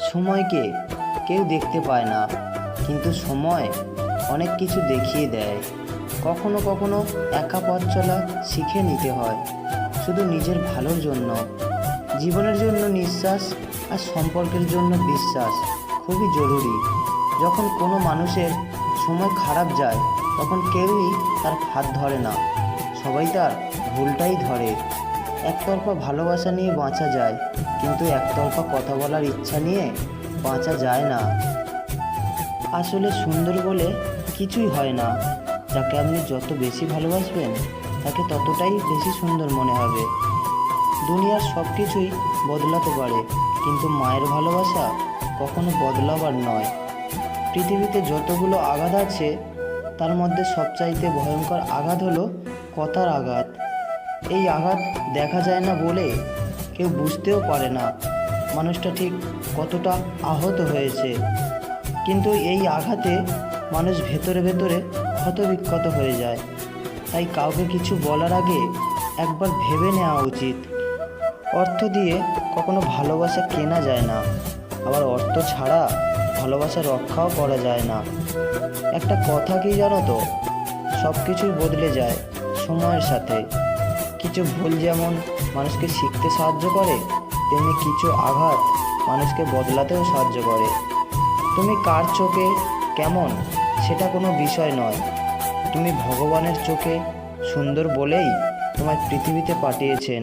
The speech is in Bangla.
সময়কে কেউ দেখতে পায় না, কিন্তু সময় অনেক কিছু দেখিয়ে দেয়। কখনো কখনো একা পথ চলা শিখে নিতে হয়, শুধু নিজের ভালোর জন্য। জীবনের জন্য নিঃশ্বাস আর সম্পর্কের জন্য বিশ্বাস খুবই জরুরি। যখন কোনো মানুষের সময় খারাপ যায়, তখন কেউই তার হাত ধরে না, সবাই তার ভুলটাই ধরে। একতরফা ভালোবাসা নিয়ে বাঁচা যায়, কিন্তু একতরফা কথা বলার ইচ্ছা নিয়ে বাঁচা যায় না। আসলে সুন্দর বলে কিছুই হয় না। যাকে আপনি যত বেশি ভালোবাসবেন, তাকে ততটাই বেশি সুন্দর মনে হবে। দুনিয়ার সব কিছুই বদলাতে পারে, কিন্তু মায়ের ভালোবাসা কখনো বদলাবার নয়। পৃথিবীতে যতগুলো আঘাত আছে, তার মধ্যে সবচাইতে ভয়ঙ্কর আঘাত হলো কথার আঘাত। এই আঘাত দেখা যায় না বলে কেউ বুঝতেও পারে না মানুষটা ঠিক কতটা আহত হয়েছে। কিন্তু এই আঘাতে মানুষ ভেতরে ভেতরে ক্ষতবিক্ষত হয়ে যায়। তাই কাউকে কিছু বলার আগে একবার ভেবে নেওয়া উচিত। অর্থ দিয়ে কখনো ভালোবাসা কেনা যায় না, আবার অর্থ ছাড়া ভালোবাসা রক্ষাও করা যায় না। একটা কথা কি জানো তো, সব কিছুই বদলে যায় সময়ের সাথে। কিছু ভুল যেমন মানুষকে শিখতে সাহায্য করে, তেমনি কিছু আঘাত মানুষকে বদলাতেও সাহায্য করে। তুমি কার চোখে কেমন সেটা কোনো বিষয় নয়, তুমি ভগবানের চোখে সুন্দর বলেই তোমায় পৃথিবীতে পাঠিয়েছেন।